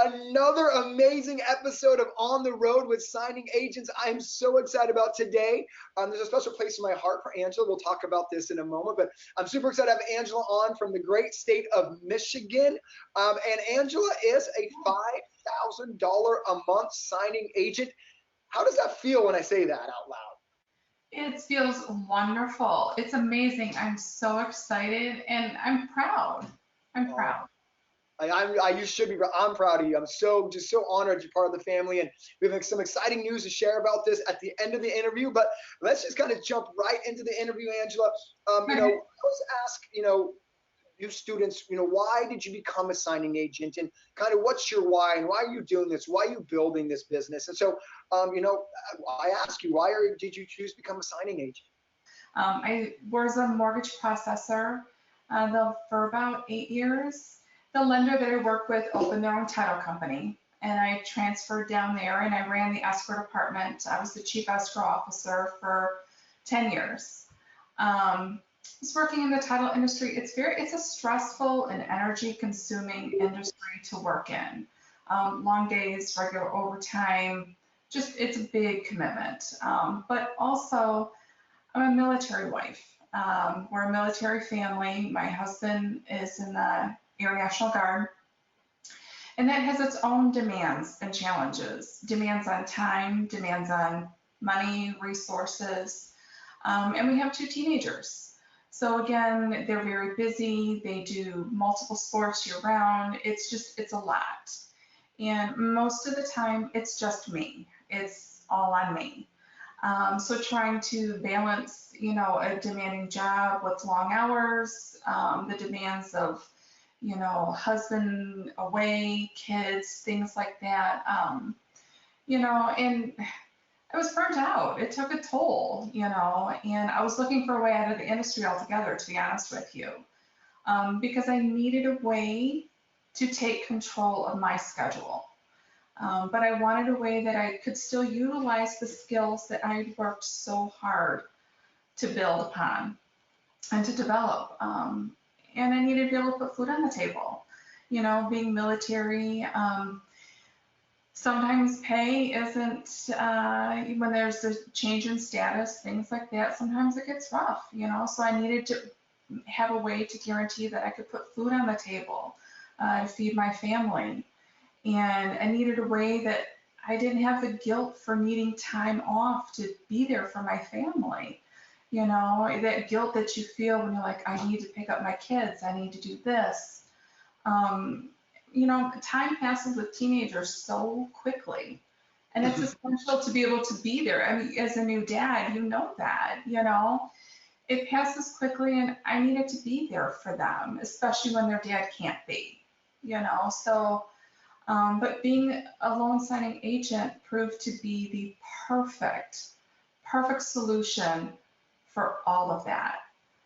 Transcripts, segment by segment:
Another amazing episode of On the Road with Signing Agents. I'm so excited about today. There's a special place in my heart for Angela. We'll talk about this in a moment, but I'm super excited to have Angela on from the great state of Michigan. And Angela is a $5,000 a month signing agent. How does that feel when I say that out loud? It feels wonderful. It's amazing. I'm so excited and I'm proud. I'm Oh, proud. you should be. I'm proud of you. I'm just so honored to be part of the family, and we have some exciting news to share about this at the end of the interview. But let's just kind of jump right into the interview, Angela. I always ask, you students, why did you become a signing agent, and kind of what's your why, and why are you doing this? Why are you building this business? And so, I ask you, did you choose to become a signing agent? I was a mortgage processor for about 8 years. The lender that I worked with opened their own title company, and I transferred down there and I ran the escrow department. I was the chief escrow officer for 10 years. I was working in the title industry. It's a stressful and energy consuming industry to work in. Long days, regular overtime, just it's a big commitment. But also, I'm a military wife. We're a military family. My husband is in the Air National Guard, and that has its own demands and challenges. Demands on time, demands on money, resources, and we have two teenagers. So again, they're very busy. They do multiple sports year round. It's a lot. And most of the time, it's just me. It's all on me. So trying to balance, a demanding job with long hours, the demands of, husband away, kids, things like that, and I was burnt out. It took a toll, and I was looking for a way out of the industry altogether, to be honest with you, because I needed a way to take control of my schedule. But I wanted a way that I could still utilize the skills that I'd worked so hard to build upon and to develop. And I needed to be able to put food on the table. Being military, sometimes pay isn't, when there's a change in status, things like that, sometimes it gets rough, so I needed to have a way to guarantee that I could put food on the table, to feed my family. And I needed a way that I didn't have the guilt for needing time off to be there for my family. That guilt that you feel when you're like, I need to pick up my kids, I need to do this. Time passes with teenagers so quickly. And it's essential to be able to be there. I mean, as a new dad, that. It passes quickly, and I needed to be there for them, especially when their dad can't be. So but being a loan signing agent proved to be the perfect solution for all of that,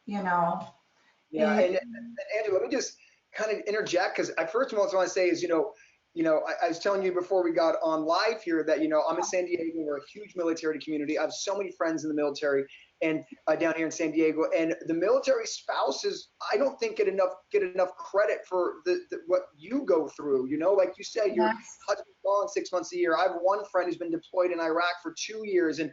you know. Yeah, It, and Andrew, let me just kind of interject because I first of all, I want to say is, I was telling you before we got on live here that, I'm in San Diego. We're a huge military community. I have so many friends in the military and down here in San Diego, and the military spouses, I don't think get enough credit for what you go through. Like you said, your yes, husband's gone 6 months a year. I have one friend who's been deployed in Iraq for 2 years, and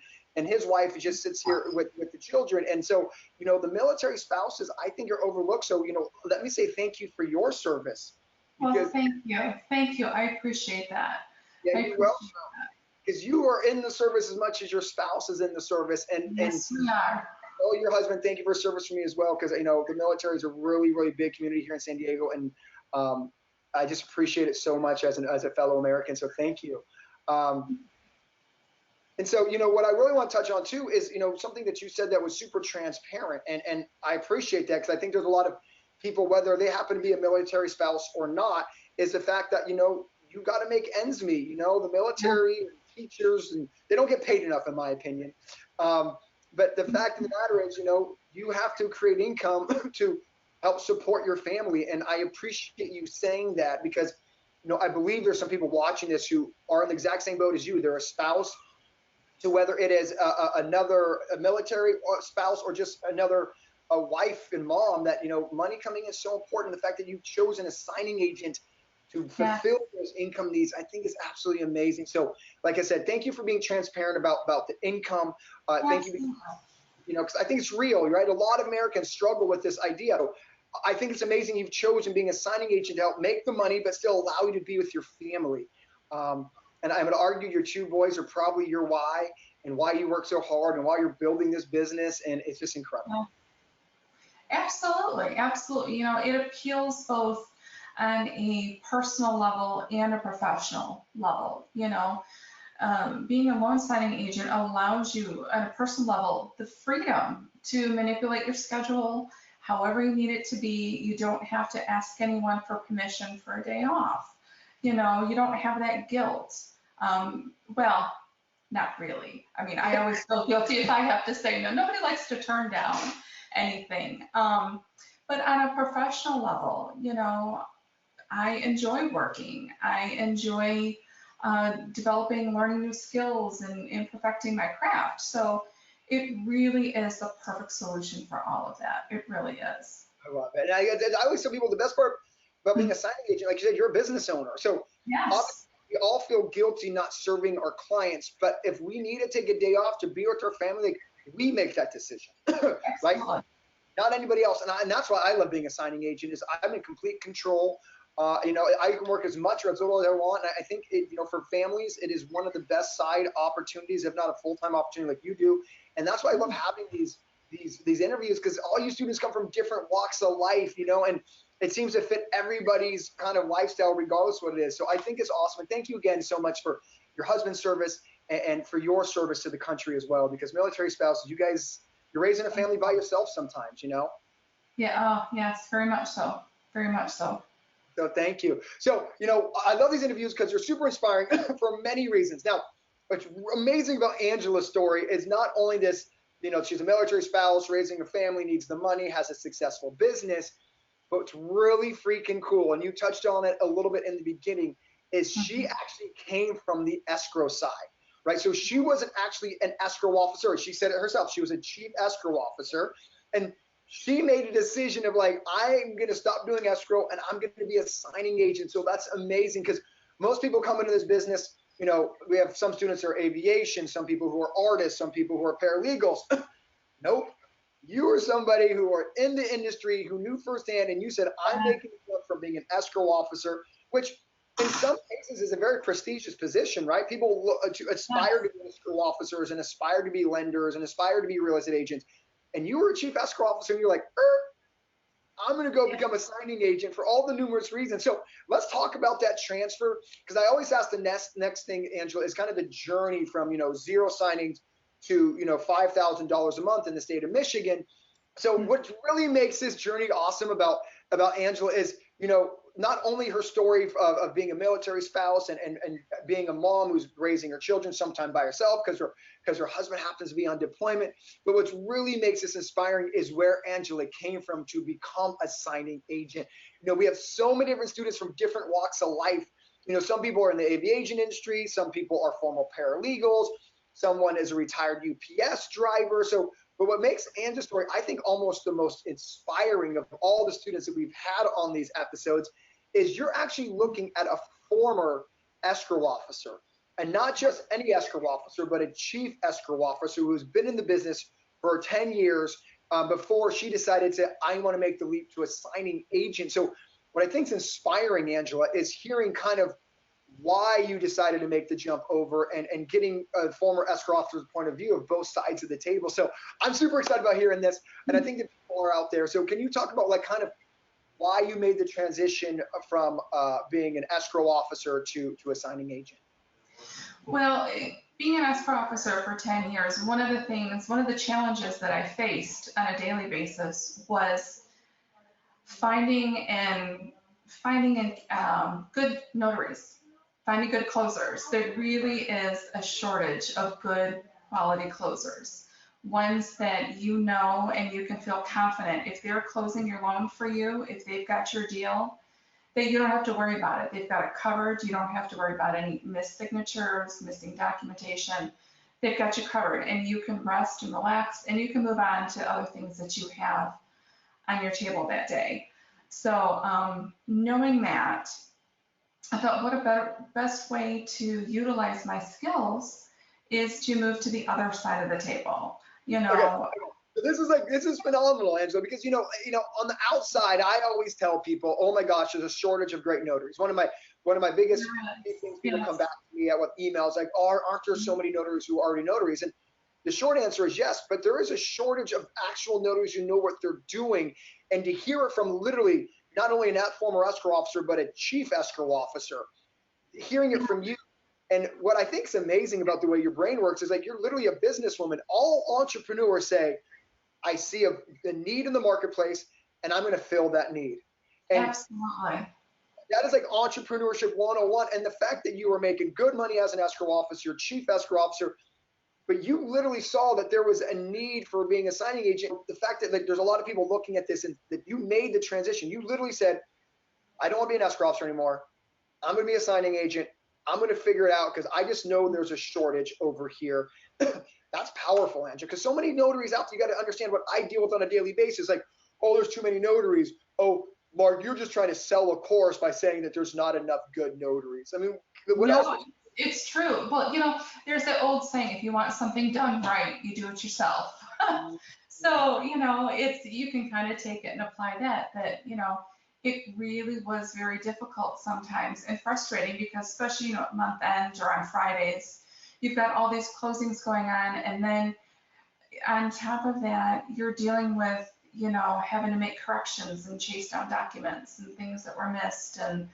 his wife just sits here with the children. And so, the military spouses, I think, are overlooked. So, let me say thank you for your service well, because, thank you. Thank you. I appreciate that. yeah, I you're welcome. appreciate Because you are in the service as much as your spouse is in the service, and that. Yes, we are. oh, your husband, thank you for service for me as well. Because the military is a really, really big community here in San Diego, and I just appreciate it so much as a fellow American. So thank you. Um, and so, what I really want to touch on too is, something that you said that was super transparent, and I appreciate that because I think there's a lot of people, whether they happen to be a military spouse or not, is the fact that you got to make ends meet. The Yeah. military and teachers, and they don't get paid enough, in my opinion. But the fact of the matter is, you have to create income to help support your family, and I appreciate you saying that because I believe there's some people watching this who are in the exact same boat as you. They're a spouse, to whether it is a military spouse or just another wife and mom, that money coming in is so important. The fact that you've chosen a signing agent to Yeah. fulfill those income needs, I think is absolutely amazing. So, like I said, thank you for being transparent about the income. Thank you, because I think it's real, right? A lot of Americans struggle with this idea. I think it's amazing you've chosen being a signing agent to help make the money, but still allow you to be with your family. And I'm going to argue your two boys are probably your why, and why you work so hard, and why you're building this business, and it's just incredible. Absolutely, absolutely. It appeals both on a personal level and a professional level. Being a loan signing agent allows you, at a personal level, the freedom to manipulate your schedule however you need it to be. You don't have to ask anyone for permission for a day off. You don't have that guilt. Well, not really. I mean, I always feel guilty if I have to say no. Nobody likes to turn down anything. But on a professional level, I enjoy working. I enjoy developing, learning new skills, and perfecting my craft. So it really is the perfect solution for all of that. It really is. I love it. And I always tell people the best part about being a signing agent, like you said, you're a business owner. So Yes. we all feel guilty not serving our clients, but if we need to take a day off to be with our family, like, we make that decision, right? Not anybody else. And that's why I love being a signing agent, is I'm in complete control. I can work as much or as little as I want. And I think for families, it is one of the best side opportunities, if not a full-time opportunity like you do. And that's why I love having these interviews, because all you students come from different walks of life, and it seems to fit everybody's kind of lifestyle, regardless of what it is. So I think it's awesome. And thank you again so much for your husband's service and for your service to the country as well, because military spouses, you're raising a family by yourself sometimes, Yeah. Yes, very much so. Very much so. So thank you. So, I love these interviews because they're super inspiring for many reasons. Now, what's amazing about Angela's story is not only this, she's a military spouse, raising a family, needs the money, has a successful business, but what's really freaking cool, and you touched on it a little bit in the beginning, is she actually came from the escrow side, right? So she wasn't actually an escrow officer. She said it herself. She was a chief escrow officer. And she made a decision of like, I'm going to stop doing escrow and I'm going to be a signing agent. So that's amazing, because most people come into this business, we have some students who are aviation, some people who are artists, some people who are paralegals. Nope. You are somebody who are in the industry, who knew firsthand, and you said, I'm making a jump from being an escrow officer, which in some cases is a very prestigious position, right? People aspire to be escrow officers and aspire to be lenders and aspire to be real estate agents. And you were a chief escrow officer, and you're like, I'm going to go become a signing agent for all the numerous reasons. So let's talk about that transfer, because I always ask the next thing, Angela, is kind of the journey from, zero signings to, $5,000 a month in the state of Michigan. So what really makes this journey awesome about Angela is, not only her story of being a military spouse and being a mom who's raising her children sometime by herself because her husband happens to be on deployment, but what really makes this inspiring is where Angela came from to become a signing agent. We have so many different students from different walks of life. Some people are in the aviation industry, some people are former paralegals, someone is a retired UPS driver. But what makes Angela's story, I think, almost the most inspiring of all the students that we've had on these episodes is you're actually looking at a former escrow officer, and not just any escrow officer, but a chief escrow officer who's been in the business for 10 years before she decided I want to make the leap to a signing agent. So what I think is inspiring, Angela, is hearing kind of why you decided to make the jump over and getting a former escrow officer's point of view of both sides of the table. So I'm super excited about hearing this, and I think that people are out there. So can you talk about like kind of why you made the transition from being an escrow officer to a signing agent? Well, being an escrow officer for 10 years, one of the challenges that I faced on a daily basis was finding good notaries, finding good closers. There really is a shortage of good quality closers, ones that and you can feel confident if they're closing your loan for you, if they've got your deal, that you don't have to worry about it. They've got it covered. You don't have to worry about any missed signatures, missing documentation. They've got you covered, and you can rest and relax, and you can move on to other things that you have on your table that day. So knowing that, I thought, what a best way to utilize my skills is to move to the other side of the table. You Okay. know, So this is phenomenal, Angela, because on the outside, I always tell people, oh my gosh, there's a shortage of great notaries. One of my biggest things people come yes, back to me at with emails like, aren't there so many notaries who are already notaries? And the short answer is yes, but there is a shortage of actual notaries who know what they're doing. And to hear it from literally not only a former escrow officer, but a chief escrow officer, hearing it from you. And what I think is amazing about the way your brain works is like you're literally a businesswoman. All entrepreneurs say, I see a need in the marketplace and I'm going to fill that need. And absolutely. that is like entrepreneurship 101. And the fact that you were making good money as an escrow officer, chief escrow officer, but you literally saw that there was a need for being a signing agent. The fact that like there's a lot of people looking at this and that you made the transition. You literally said, I don't want to be an escrow officer anymore. I'm going to be a signing agent. I'm going to figure it out because I just know there's a shortage over here. That's powerful, Angela, because so many notaries out there, you got to understand what I deal with on a daily basis. Like, oh, there's too many notaries. Oh, Mark, you're just trying to sell a course by saying that there's not enough good notaries. I mean, what else? No, it's true. Well, there's that old saying, if you want something done right, you do it yourself. So, you can kind of take it and apply that, it really was very difficult sometimes and frustrating because especially, at month end or on Fridays, you've got all these closings going on. And then on top of that, you're dealing with, having to make corrections and chase down documents and things that were missed. And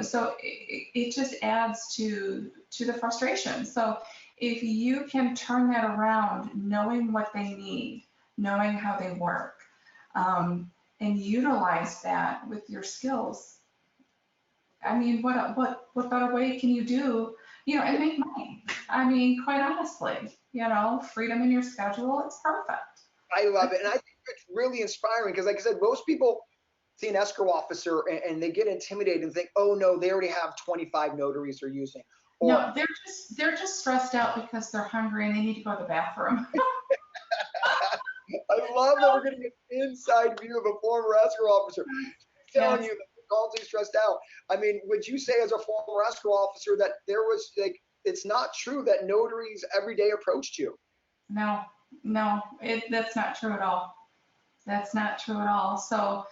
so it just adds to the frustration. So if you can turn that around, knowing what they need, knowing how they work, and utilize that with your skills, I mean, what better way can you do, and make money? I mean, quite honestly, freedom in your schedule, it's perfect. I love it. And I think it's really inspiring because, like I said, most people see an escrow officer and they get intimidated and think, oh no, they already have 25 notaries they're using. Or No, they're just stressed out because they're hungry and they need to go to the bathroom. I love that we're getting an inside view of a former escrow officer telling Yes. you that they're constantly stressed out. I mean, would you say as a former escrow officer that there was like, it's not true that notaries every day approached you? No, no, that's not true at all. That's not true at all. So,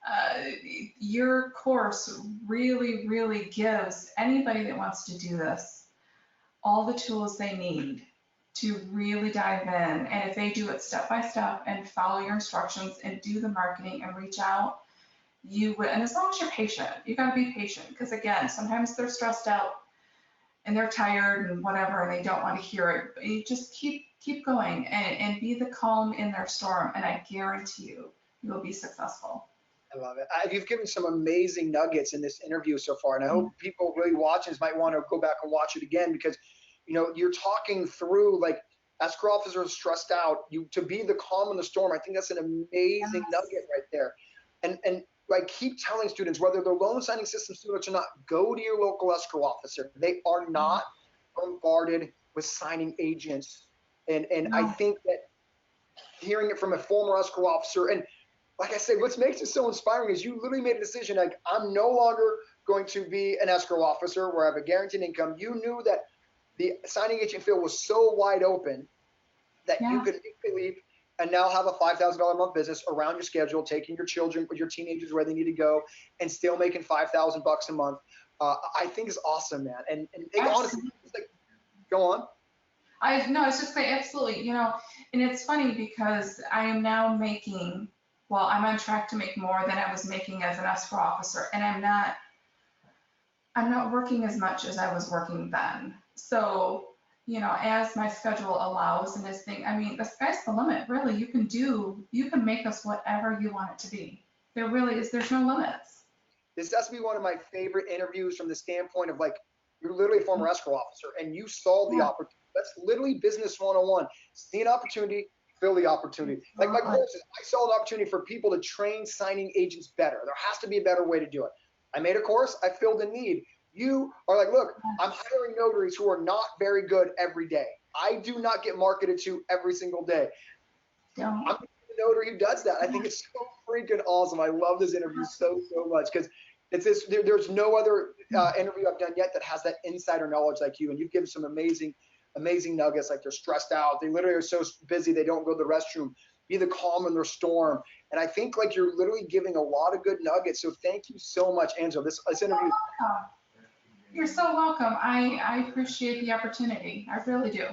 uh, your course really, really gives anybody that wants to do this all the tools they need to really dive in. And if they do it step by step and follow your instructions and do the marketing and reach out, you would, and as long as you're patient, you got to be patient because again, sometimes they're stressed out and they're tired and whatever, and they don't want to hear it. But you just keep going and be the calm in their storm, and I guarantee you will be successful. I love it. You've given some amazing nuggets in this interview so far, and I hope people really watching this might want to go back and watch it again because, you're talking through like escrow officers stressed out. You to be the calm in the storm. I think that's an amazing Yes. nugget right there. And like keep telling students whether they're loan signing system students or not, go to your local escrow officer. They are not bombarded with signing agents. And I No. think that hearing it from a former escrow officer and like I said, what makes it so inspiring is you literally made a decision like I'm no longer going to be an escrow officer where I have a guaranteed income. You knew that the signing agent field was so wide open that you Yeah. could make the leap and now have a $5,000 a month business around your schedule, taking your children, your teenagers where they need to go, and still making $5,000 a month. I think is awesome, man. And honestly, Absolutely. it's like, go on. I no, it's just like absolutely, and it's funny because I am now making, well, I'm on track to make more than I was making as an escrow officer, and I'm not working as much as I was working then. So, as my schedule allows and this thing, I mean, the sky's the limit, really. You can make us whatever you want it to be. There really is, there's no limits. This has to be one of my favorite interviews from the standpoint of like you're literally a former escrow officer and you saw the Yeah, opportunity. That's literally business 101. See an opportunity, fill the opportunity. Like my absolutely. courses, I saw an opportunity for people to train signing agents better. There has to be a better way to do it. I made a course, I filled a need. You are like, look, I'm Yes. hiring notaries who are not very good every day. I do not get marketed to every single day. Don't. I'm the notary who does that. I think it's so freaking awesome. I love this interview so much because it's this, there's no other interview I've done yet that has that insider knowledge like you. And you've given some amazing, amazing nuggets. Like they're stressed out. They literally are so busy they don't go to the restroom. Be the calm in their storm. And I think like you're literally giving a lot of good nuggets. So thank you so much, Angela. This interview. You're so welcome. I appreciate the opportunity. I really do.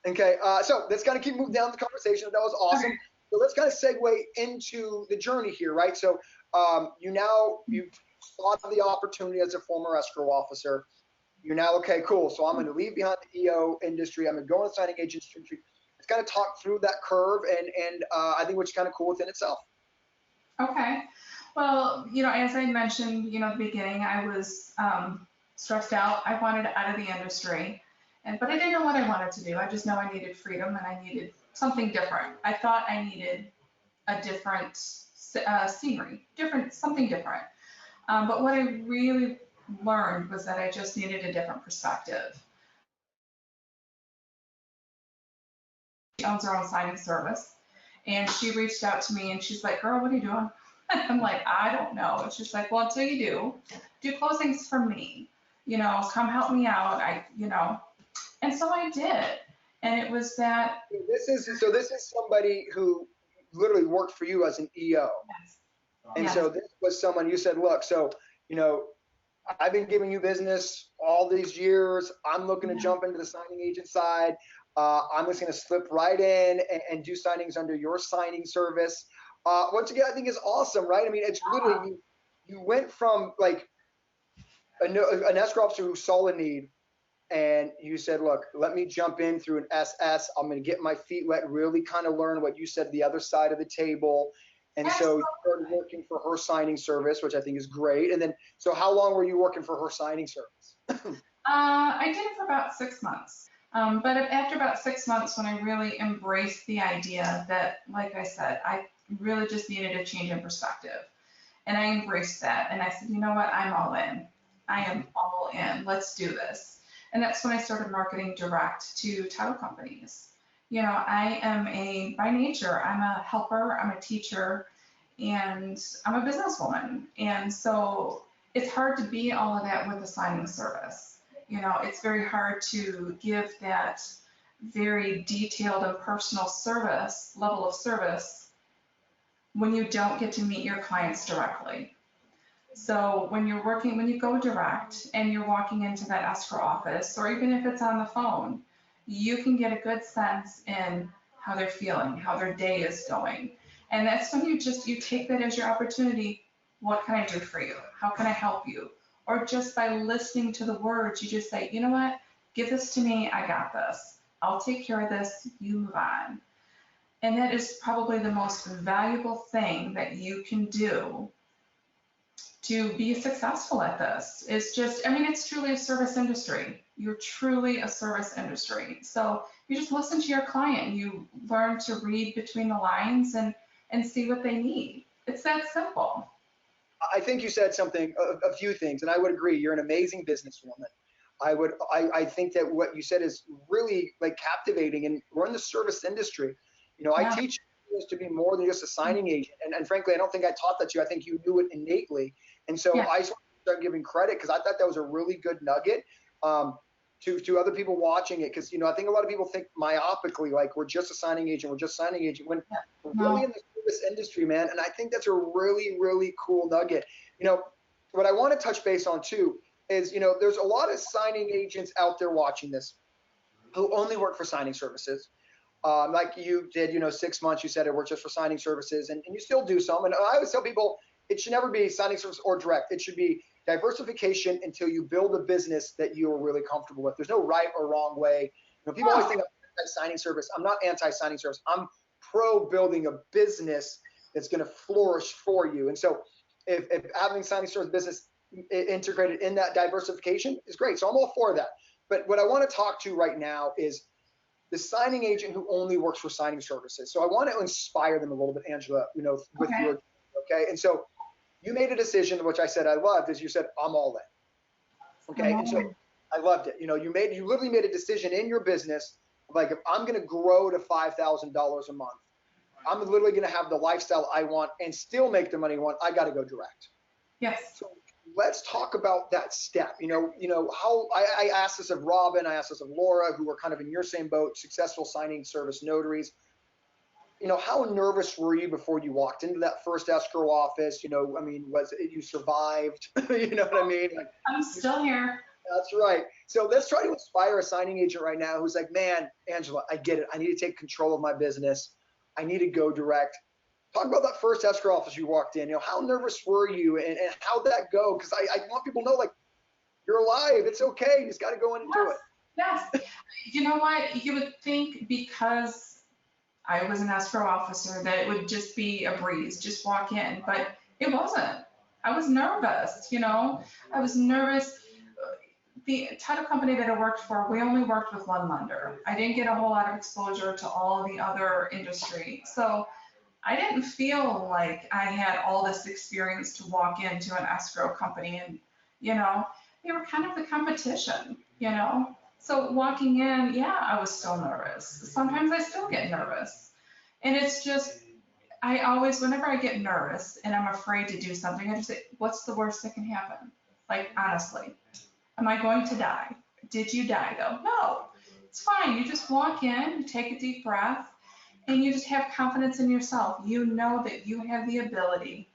Okay, so let's kind of keep moving down the conversation. That was awesome. Okay. So let's kind of segue into the journey here, right? So you saw the opportunity as a former escrow officer. You're now, okay, cool. So I'm going to leave behind the EO industry. I'm going to go in the signing agent industry. Let's kind of talk through that curve, and I think which is kind of cool within itself. Okay. Well, as I mentioned, at the beginning, I was stressed out. I wanted out of the industry, but I didn't know what I wanted to do. I just know I needed freedom and I needed something different. I thought I needed a different scenery, something different. But what I really learned was that I just needed a different perspective. She owns her own signing service, and she reached out to me and she's like, "Girl, what are you doing?" I'm like, "I don't know." And she's like, "Well, until you do closings for me, come help me out." And so I did. And it was that. This is somebody who literally worked for you as an EO. Yes. And Yes. so this was someone you said, look, so, I've been giving you business all these years. I'm looking to jump into the signing agent side. I'm just going to slip right in and do signings under your signing service. Once again, I think is awesome, right? I mean, it's literally, you went from like an escrow officer who saw a need, and you said, look, let me jump in through an SS. I'm going to get my feet wet, really kind of learn what you said, the other side of the table. And so you started working for her signing service, which I think is great. And then, so how long were you working for her signing service? I did it for about 6 months. But after about 6 months, when I really embraced the idea that, like I said, I really just needed a change in perspective. And I embraced that. And I said, you know what? I'm all in. I am all in. Let's do this. And that's when I started marketing direct to title companies. I am by nature, I'm a helper, I'm a teacher, and I'm a businesswoman. And so it's hard to be all of that with a signing service. It's very hard to give that very detailed and personal level of service when you don't get to meet your clients directly. So when you go direct and you're walking into that escrow office, or even if it's on the phone, you can get a good sense in how they're feeling, how their day is going. And that's when you take that as your opportunity. What can I do for you? How can I help you? Or just by listening to the words, you just say, you know what? Give this to me. I got this. I'll take care of this. You move on. And that is probably the most valuable thing that you can do to be successful at this. It's truly a service industry. You're truly a service industry. So you just listen to your client. You learn to read between the lines and see what they need. It's that simple. I think you said a few things, and I would agree. You're an amazing businesswoman. I think that what you said is really like captivating, and we're in the service industry. I teach you to be more than just a signing agent. And frankly, I don't think I taught that to you. I think you knew it innately. And so I started giving credit because I thought that was a really good nugget to other people watching it. Because, I think a lot of people think myopically, like we're just a signing agent, when we're really in the service industry, man. And I think that's a really, really cool nugget. What I want to touch base on too is, there's a lot of signing agents out there watching this who only work for signing services. Like you did, 6 months, you said it worked just for signing services, and you still do some. And I always tell people it should never be signing service or direct. It should be diversification until you build a business that you are really comfortable with. There's no right or wrong way. People always think I'm anti-signing service. I'm not anti-signing service. I'm pro building a business that's going to flourish for you. And so if having signing service business integrated in that diversification is great. So I'm all for that. But what I want to talk to right now is the signing agent who only works for signing services. So I want to inspire them a little bit, Angela, with your, okay? And so you made a decision, which I said I loved, is you said, I'm all in, okay? And so I loved it. You literally made a decision in your business, like if I'm going to grow to $5,000 a month, I'm literally going to have the lifestyle I want and still make the money I want, I got to go direct. Yes. So let's talk about that step. How I asked this of Robin, I asked this of Laura, who were kind of in your same boat, successful signing service notaries. How nervous were you before you walked into that first escrow office? I mean, was it you survived? You know what I mean? Like, I'm still here. that's right. So let's try to inspire a signing agent right now who's like, man, Angela, I get it. I need to take control of my business. I need to go direct. Talk about that first escrow office you walked in. How nervous were you, and how'd that go? Because I want people to know, like, you're alive. It's okay. You just got to go in and do it. Yes. You know what? You would think because I was an escrow officer that it would just be a breeze, just walk in, but it wasn't. I was nervous, I was nervous. The title company that I worked for, we only worked with one lender. I didn't get a whole lot of exposure to all the other industry. So I didn't feel like I had all this experience to walk into an escrow company and, they were kind of the competition. So walking in, yeah, I was still nervous. Sometimes I still get nervous. And it's just, I always, whenever I get nervous and I'm afraid to do something, I just say, what's the worst that can happen? Like, honestly, am I going to die? Did you die though? No, it's fine. You just walk in, you take a deep breath, and you just have confidence in yourself. You know that you have the ability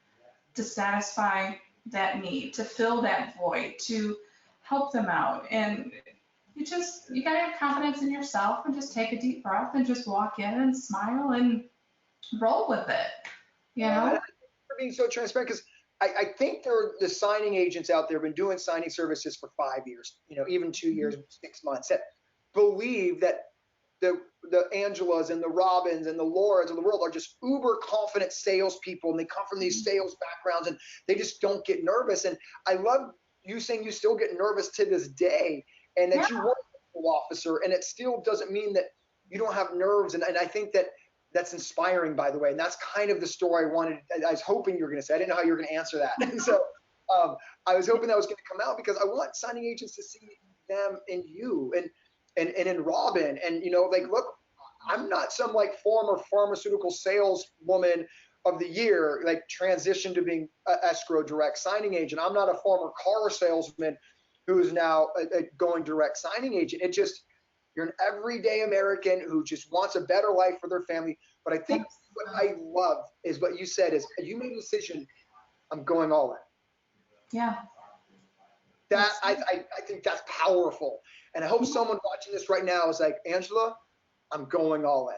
to satisfy that need, to fill that void, to help them out. And you gotta have confidence in yourself and just take a deep breath and just walk in and smile and roll with it, For being so transparent, because I think there are the signing agents out there have been doing signing services for 5 years, even 2 years, 6 months, that believe that the Angelas and the Robins and the Lauras of the world are just uber confident salespeople, and they come from these sales backgrounds and they just don't get nervous. And I love you saying you still get nervous to this day, and that you work as an officer, and it still doesn't mean that you don't have nerves. And I think that that's inspiring, by the way. And that's kind of the story I was hoping you were going to say. I didn't know how you were going to answer that. And so I was hoping that was going to come out, because I want signing agents to see them in you and in Robin. And, like, look, I'm not some like former pharmaceutical saleswoman of the year, like transitioned to being an escrow direct signing agent. I'm not a former car salesman who is now a going direct signing agent. It just, you're an everyday American who just wants a better life for their family. But I think what I love is what you said is you made a decision. I'm going all in. Yeah. That I think that's powerful. And I hope someone watching this right now is like, Angela, I'm going all in.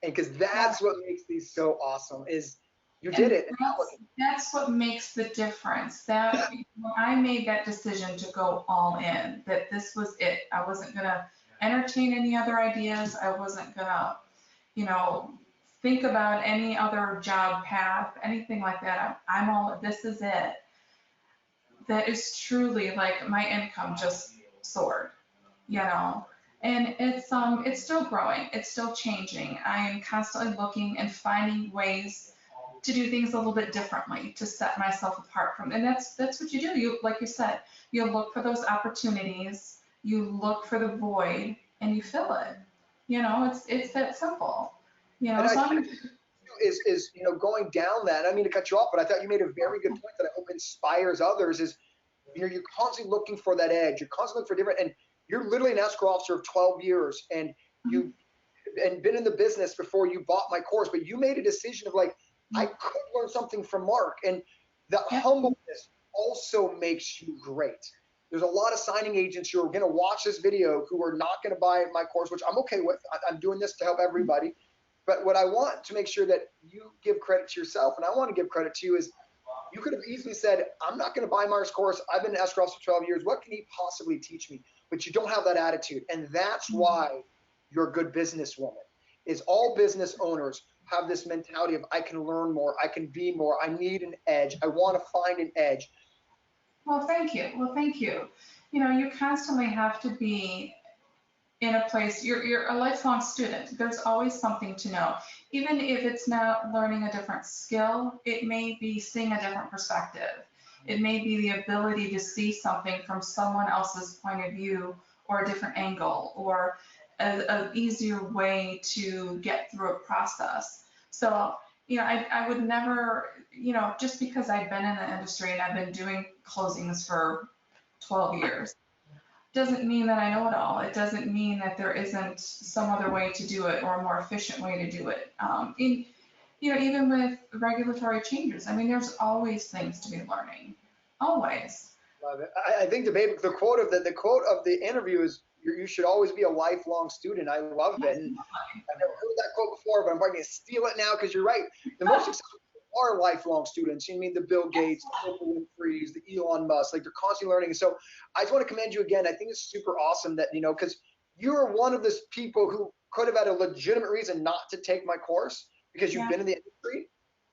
And because that's what makes these so awesome is you did it. That's what makes the difference. That when I made that decision to go all in, that this was it. I wasn't gonna entertain any other ideas. I wasn't gonna, think about any other job path, anything like that. I'm all, this is it. That is truly like my income just soared, and it's still growing. It's still changing. I am constantly looking and finding ways to do things a little bit differently to set myself apart from, and that's what you do. You, like you said, you look for those opportunities, you look for the void, and you fill it. It's that simple. As long as is going down that. I don't mean to cut you off, but I thought you made a very good point that I hope inspires others. Is you're constantly looking for that edge. You're constantly looking for different, and you're literally an escrow officer of 12 years, and you've been in the business before you bought my course. But you made a decision of like, I could learn something from Mark, and the humbleness also makes you great. There's a lot of signing agents who are going to watch this video who are not going to buy my course, which I'm okay with. I'm doing this to help everybody. But what I want to make sure that you give credit to yourself, and I want to give credit to you, is you could have easily said, I'm not going to buy Mark's course. I've been an escrow officer for 12 years. What can he possibly teach me? But you don't have that attitude. And that's why you're a good businesswoman, is all business owners have this mentality of I can learn more. I can be more. I need an edge. I want to find an edge. Well, thank you. You constantly have to be in a place, you're a lifelong student. There's always something to know. Even if it's not learning a different skill, it may be seeing a different perspective. It may be the ability to see something from someone else's point of view, or a different angle, or an easier way to get through a process. So, I would never, just because I've been in the industry and I've been doing closings for 12 years. Doesn't mean that I know it all. It doesn't mean that there isn't some other way to do it or a more efficient way to do it. Even with regulatory changes, I mean, there's always things to be learning, always. Love it. I think the quote of the interview is you should always be a lifelong student. I love it. And I've never heard that quote before, but I'm going to steal it now because you're right. The most successful people are lifelong students. You mean the Bill Gates, the Oprah Winfrey's, the Elon Musk, like they're constantly learning. And so I just want to commend you again. I think it's super awesome that, because you're one of those people who could have had a legitimate reason not to take my course because you've been in the industry,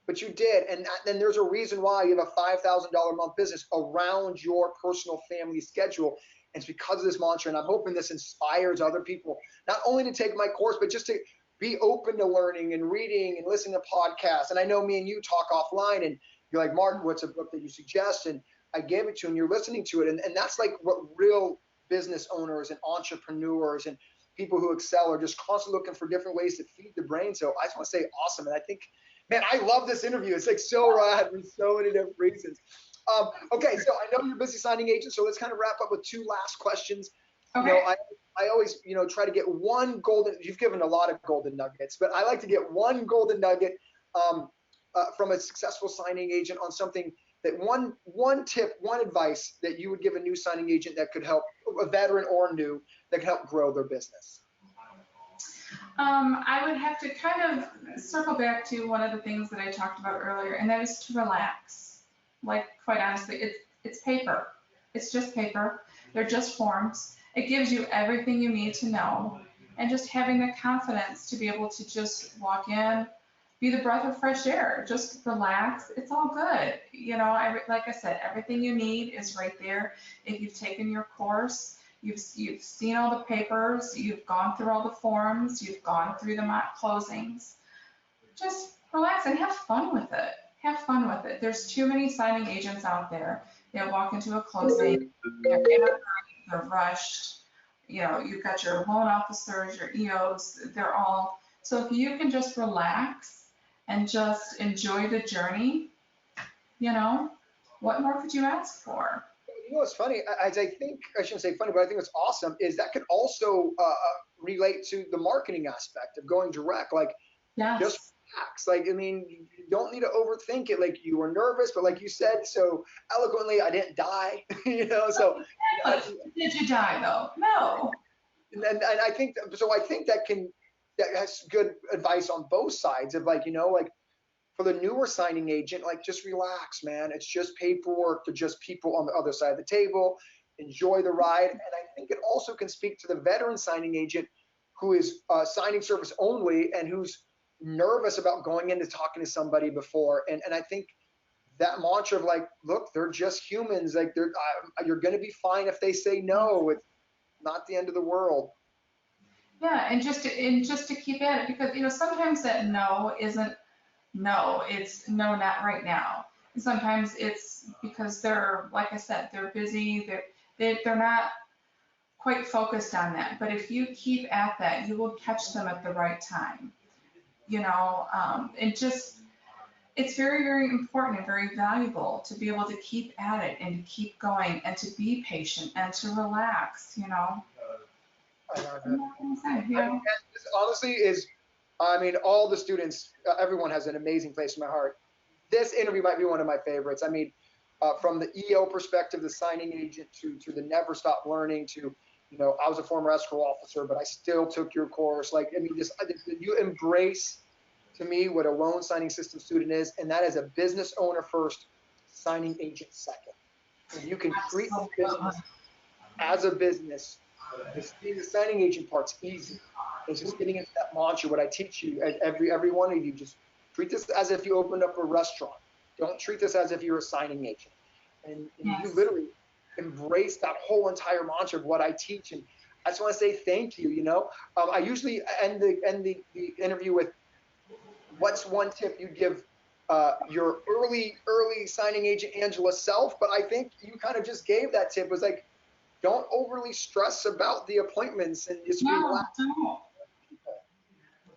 but you did. And then there's a reason why you have a $5,000 a month business around your personal family schedule. And it's because of this mantra. And I'm hoping this inspires other people, not only to take my course, but just to be open to learning and reading and listening to podcasts. And I know me and you talk offline and you're like, Mark, what's a book that you suggest? And I gave it to you and you're listening to it. And that's like what real business owners and entrepreneurs and people who excel are just constantly looking for different ways to feed the brain. So I just want to say awesome. And I think, man, I love this interview. It's like so rad for so many different reasons. Okay, so I know you're a busy signing agent, so let's kind of wrap up with two last questions. Okay. I always, try to get one golden, you've given a lot of golden nuggets, but I like to get one golden nugget from a successful signing agent on something that one tip, one advice that you would give a new signing agent that could help, a veteran or new, that could help grow their business. I would have to kind of circle back to one of the things that I talked about earlier, and that is to relax. Like, quite honestly, it's paper. It's just paper. They're just forms. It gives you everything you need to know. And just having the confidence to be able to just walk in, be the breath of fresh air, just relax. It's all good. Like I said, everything you need is right there. If you've taken your course, you've seen all the papers, you've gone through all the forms, you've gone through the mock closings. Just relax and have fun with it. Have fun with it. There's too many signing agents out there that walk into a closing, they're rushed. You've got your loan officers, your EOs, they're all. So if you can just relax and just enjoy the journey, what more could you ask for? What's funny, I think, I shouldn't say funny, but I think what's awesome is that could also relate to the marketing aspect of going direct. Like, yes. Just relax. Like, I mean, you don't need to overthink it. Like, you were nervous, but like you said so eloquently, I didn't die, so. Did you die though? No. And I think, so I think that has good advice on both sides of like, like for the newer signing agent, like just relax, man. It's just paperwork. They're just people on the other side of the table. Enjoy the ride. And I think it also can speak to the veteran signing agent who is signing service only and who's nervous about going into talking to somebody before. And I think that mantra of like, look, they're just humans. Like you're going to be fine if they say no. It's not the end of the world. Yeah, and just to keep at it, because sometimes that no isn't no, it's no, not right now. And sometimes it's because they're, like I said, they're busy. They're not quite focused on that. But if you keep at that, you will catch them at the right time. It's very, very important and very valuable to be able to keep at it and to keep going and to be patient and to relax, I love it. Yeah. This honestly is, all the students, everyone has an amazing place in my heart. This interview might be one of my favorites. From the EO perspective, the signing agent, to the never stop learning, to, I was a former escrow officer, but I still took your course. You embrace, to me, what a loan signing system student is, and that is a business owner first, signing agent second. And you can treat the business as a business. The signing agent part's easy. It's just getting into that mantra. What I teach you, every one of you, just treat this as if you opened up a restaurant. Don't treat this as if you're a signing agent. And Yes. You literally embrace that whole entire mantra of what I teach. And I just want to say thank you. I usually end the interview with, what's one tip you'd give your early signing agent Angela self? But I think you kind of just gave that tip. It was like, don't overly stress about the appointments and just relax. Don't.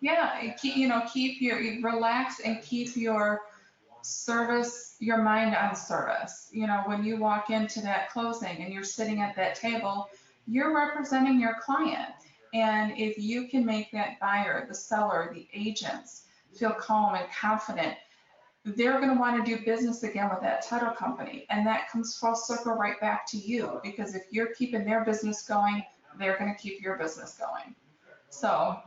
Yeah, keep relax and keep your service your mind on service. You know, when you walk into that closing and you're sitting at that table, you're representing your client. And if you can make that buyer, the seller, the agents feel calm and confident, they're going to want to do business again with that title company. And that comes full circle right back to you, because if you're keeping their business going, they're going to keep your business going. So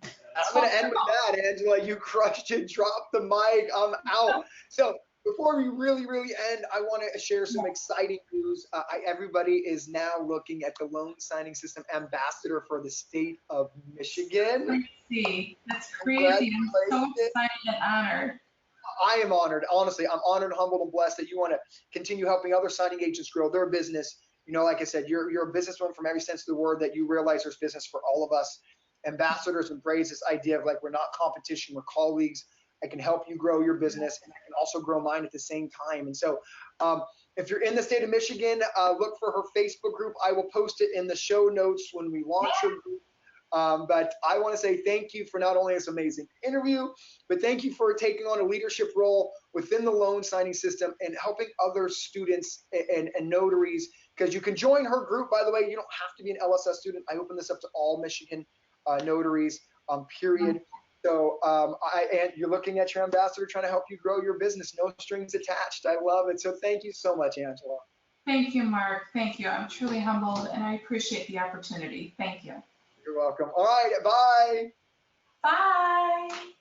I'm going to end with that, Angela. You crushed it. Drop the mic. I'm out. So before we really, really end, I want to share some exciting news. Everybody is now looking at the loan signing system ambassador for the state of Michigan. Crazy. That's crazy. I'm so excited and honored. I am honored. Honestly, I'm honored, humbled, and blessed that you want to continue helping other signing agents grow their business. You know, like I said, you're a businesswoman from every sense of the word, that you realize there's business for all of us. Ambassadors embrace this idea of, like, we're not competition, we're colleagues. I can help you grow your business, and I can also grow mine at the same time. And so if you're in the state of Michigan, look for her Facebook group. I will post it in the show notes when we launch her group. But I want to say thank you for not only this amazing interview, but thank you for taking on a leadership role within the loan signing system and helping other students and notaries, because you can join her group. By the way, you don't have to be an LSS student. I open this up to all Michigan notaries, period. So and you're looking at your ambassador trying to help you grow your business. No strings attached. I love it. So thank you so much, Angela. Thank you, Mark. Thank you. I'm truly humbled, and I appreciate the opportunity. Thank you. You're welcome. All right. Bye. Bye.